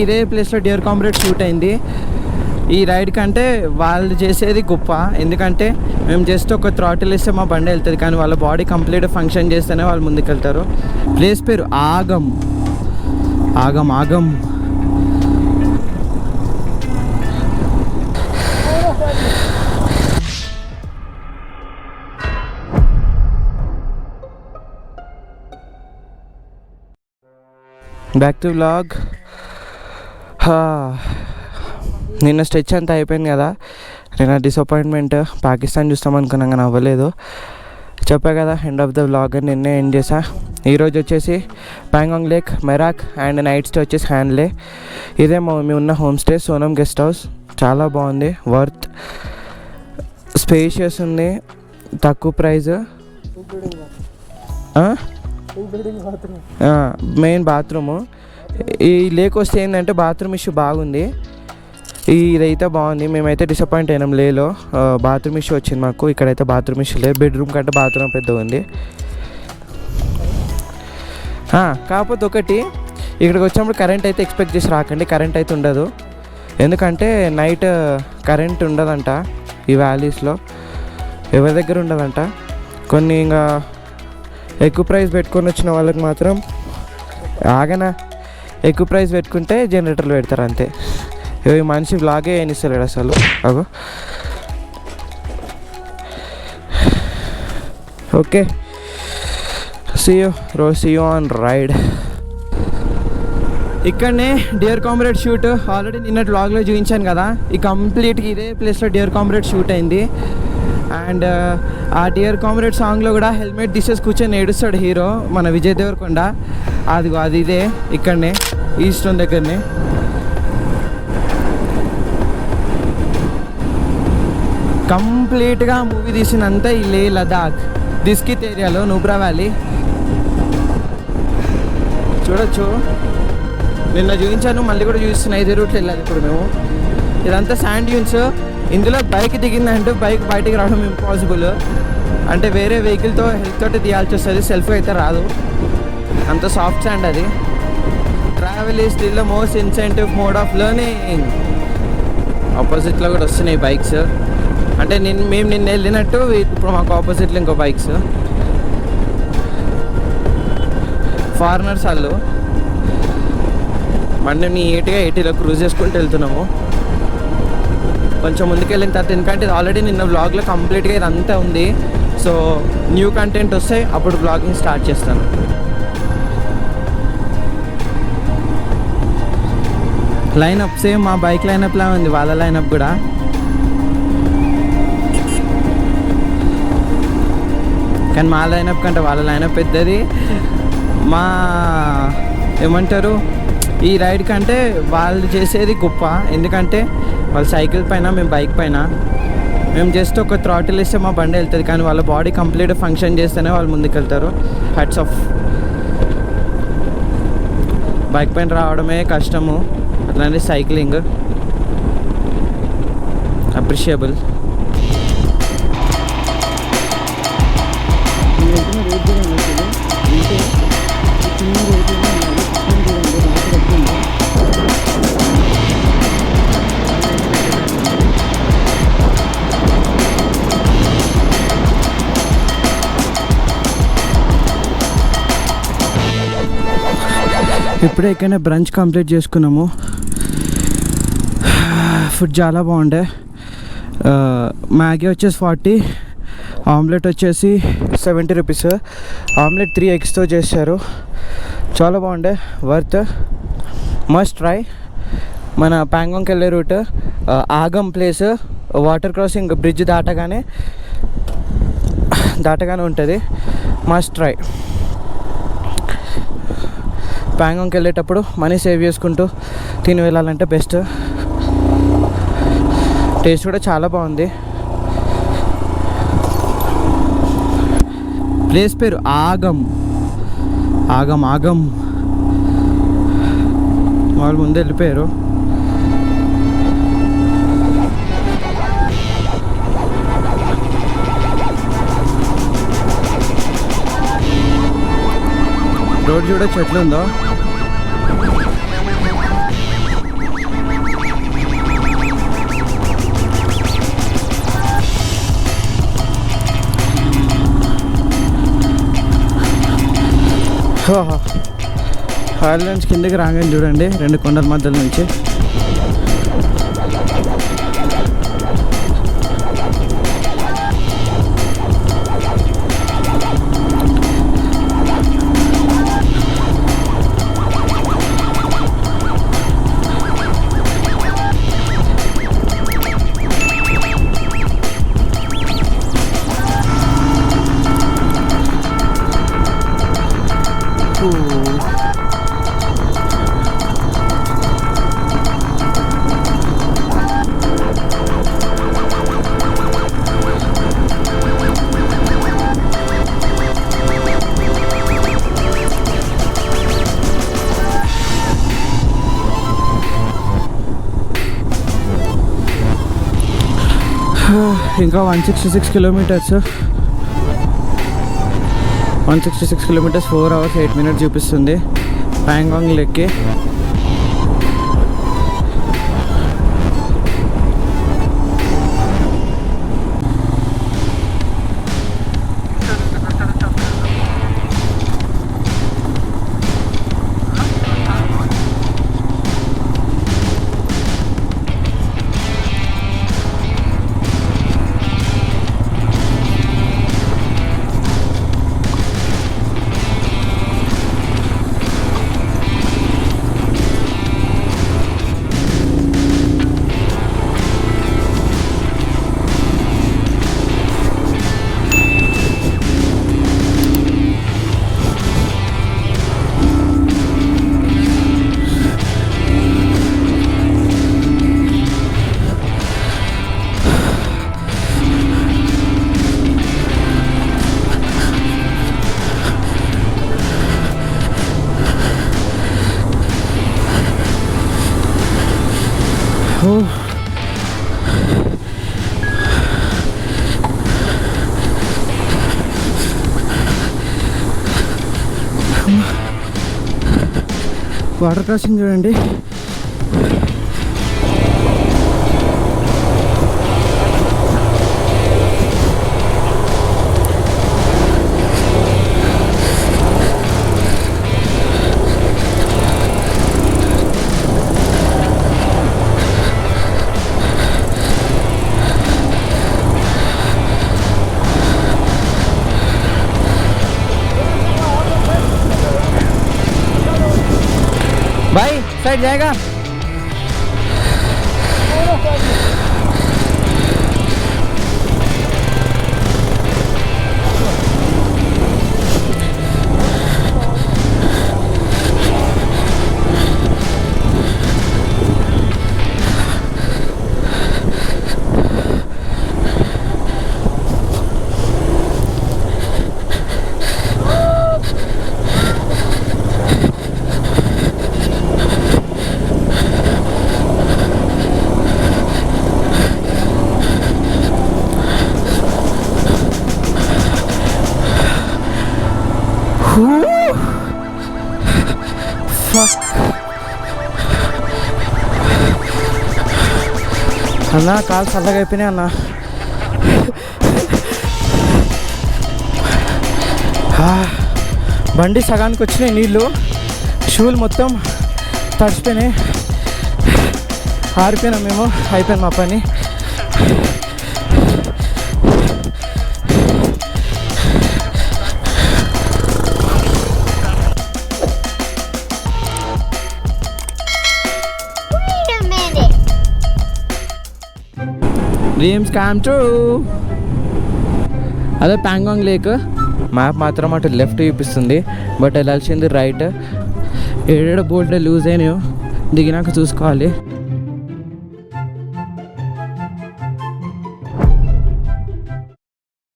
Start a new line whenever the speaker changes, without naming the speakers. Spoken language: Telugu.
ఇదే ప్లేస్లో డియర్ కామ్రేడ్ షూట్ అయింది. ఈ రైడ్ కంటే వాళ్ళు చేసేది గొప్ప, ఎందుకంటే మేము జస్ట్ ఒక థ్రాటిల్ ఇస్తే మా బండి వెళ్తుంది, కానీ వాళ్ళ బాడీ కంప్లీట్ ఫంక్షన్ చేస్తేనే వాళ్ళు ముందుకు వెళ్తారు. ప్లేస్ పేరు ఆగం. ఆగం ఆగం. Back to vlog. నిన్న స్ట్రెచ్ అంతా అయిపోయింది కదా. నిన్న డిసప్పాయింట్మెంట్, పాకిస్తాన్ చూస్తాం అనుకున్నాం కానీ అవ్వలేదు. చెప్పా కదా ఎండ్ ఆఫ్ ద వ్లాగ్ అని నిన్నే ఎండ్ చేసా. ఈరోజు వచ్చేసి Pangong lake, Merak and night stay వచ్చేసి హ్యాండ్లే. ఇదే మేము ఉన్న home stay, Sonam guest house. చాలా బాగుంది, వర్త్, స్పేషియస్ ఉంది, తక్కువ ప్రైజ్, మెయిన్ బాత్రూము. ఈ లేక్ వస్తే ఏంటంటే బాత్రూమ్ ఇష్యూ బాగుంది. ఇదైతే బాగుంది. మేమైతే డిసప్పాయింట్ అయినాం లేలో, బాత్రూమ్ ఇష్యూ వచ్చింది మాకు. ఇక్కడైతే బాత్రూమ్ ఇష్యూ లేదు, బెడ్రూమ్ కంటే బాత్రూమ్ పెద్దగా ఉంది. కాకపోతే ఒకటి, ఇక్కడికి వచ్చినప్పుడు కరెంట్ అయితే ఎక్స్పెక్ట్ చేసి రాకండి. కరెంట్ అయితే ఉండదు, ఎందుకంటే నైట్ కరెంట్ ఉండదంట ఈ వ్యాలీస్లో, ఎవరి దగ్గర ఉండదంట. కొన్ని ఇంకా ఎక్కువ ప్రైస్ పెట్టుకొని వచ్చిన వాళ్ళకి మాత్రం ఆగనా, ఎక్కువ ప్రైస్ పెట్టుకుంటే జనరేటర్లు పెడతారు అంతే. ఈ మనిషి వ్లాగే ఏనిస్తలేడు అసలు. అగో okay, see you on ride. ఇక్కడనే డియర్ కామ్రేడ్ షూట్ ఆల్రెడీ నిన్నటి వ్లాగ్లో చూపించాను కదా. ఈ కంప్లీట్గా ఇదే ప్లేస్లో డియర్ కామ్రేడ్ షూట్ అయింది. అండ్ ఆ డియర్ కామ్రేడ్ సాంగ్లో కూడా హెల్మెట్ తీసేసి కూర్చొని ఏడుస్తాడు హీరో, మన విజయ్ దేవరకొండ. అది ఇదే ఇక్కడనే ఈస్టర్న్ దగ్గరనే. కంప్లీట్గా మూవీ తీసినంతా ఈ లే లదాఖ్ దిస్కిత్ ఏరియాలో, నూబ్రా వ్యాలీ చూడొచ్చు. నిన్న చూపించాను, మళ్ళీ కూడా చూపిస్తున్నా. ఇదే రూట్లో వెళ్ళాలి ఇప్పుడు మేము. ఇదంతా శాండ్ డ్యూన్స్. ఇందులో బైక్ దిగిందంటే బైక్ బయటికి రావడం ఇంపాసిబుల్, అంటే వేరే వెహికల్తో హెల్ప్ తోటి తీయాల్సి వస్తుంది, సెల్ఫ్ అయితే రాదు, అంత సాఫ్ట్ శాండ్ అది. Travel is still the most incentive mode of learning. ఆపోజిట్లో కూడా వస్తున్నాయి బైక్స్, అంటే మేము నిన్న వెళ్ళినట్టు ఇప్పుడు మాకు ఆపోజిట్లో ఇంకో బైక్స్. ఫారినర్స్ వాళ్ళు బండి నీట్గా 80లో క్రూజ్ చేసుకుంటూ వెళ్తున్నాము. కొంచెం ముందుకు వెళ్ళిన తర్వాత, ఎందుకంటే ఇది ఆల్రెడీ నిన్న వ్లాగ్లో కంప్లీట్గా ఇదంతా ఉంది. సో న్యూ కంటెంట్ వస్తే అప్పుడు వ్లాగింగ్ స్టార్ట్ చేస్తాను. లైనప్ సేమ్ మా బైక్ లైనప్లా ఉంది, వాళ్ళ లైనప్ కూడా. కానీ మా లైనప్ కంటే వాళ్ళ లైనప్ పెద్దది. మా ఏమంటారు, ఈ రైడ్ కంటే వాళ్ళు చేసేది గొప్ప, ఎందుకంటే వాళ్ళు సైకిల్ పైన, మేము బైక్ పైన. మేము జస్ట్ ఒక థ్రాటిల్ ఇస్తే మా బండి వెళ్తుంది, కానీ వాళ్ళ బాడీ కంప్లీట్ ఫంక్షన్ చేస్తేనే వాళ్ళు ముందుకు వెళ్తారు. Hats off. బైక్ పైన రావడమే కష్టము, అట్లానే సైక్లింగ్ అప్రిషియబుల్. ఇప్పుడే ఎక్కడైనా బ్రంచ్ కంప్లీట్ చేసుకున్నాము. ఫుడ్ చాలా బాగుండే. మ్యాగీ వచ్చేసి 40, ఆమ్లెట్ వచ్చేసి 70 రూపీస్. ఆమ్లెట్ 3 ఎగ్స్తో చేశారు, చాలా బాగుండే, వర్త్, మస్ట్ ట్రై. మన ప్యాంగాంగ్కి వెళ్ళే రూట్ ఆగం ప్లేస్, వాటర్ క్రాసింగ్ బ్రిడ్జ్ దాటగానే ఉంటుంది, మస్ట్ ట్రై. ప్యాంగాంగ్కి వెళ్ళేటప్పుడు మనీ సేవ్ చేసుకుంటూ తిని వెళ్ళాలంటే బెస్ట్. టేస్ట్ కూడా చాలా బాగుంది. ప్లేస్ పేరు ఆగం. ఆగం ఆగం. వాళ్ళు ముందు వెళ్ళిపోయారు. రోడ్ చూడ చెట్లు ఉందో. హాల్ నుంచి కిందకి రాగానే చూడండి, 2 కొండల మధ్యలో నుంచి ఇంకా 166 కిలోమీటర్స్ 4 hours 8 minutes చూపిస్తుంది ప్యాంగాంగ్ లేక్కి. వాటర్ క్రాసింగ్ చూడండి, भाई साइड जाएगा. అన్నా కాలు చల్లగా అయిపోయినాయి అన్న. బండి సగానికి వచ్చినాయి నీళ్ళు, షూలు మొత్తం తడిచిపోయినాయి, ఆరిపోయినాం మేము, అయిపోయింది మా పని. Dreams come true. అదే ప్యాంగాంగ్ లేక్. మ్యాప్ మాత్రం అటు లెఫ్ట్ చూపిస్తుంది, బట్ వెళ్ళాల్సింది రైట్. ఏడేడ బోల్ట్ లూజ్ అయినాయో దిగినాక చూసుకోవాలి.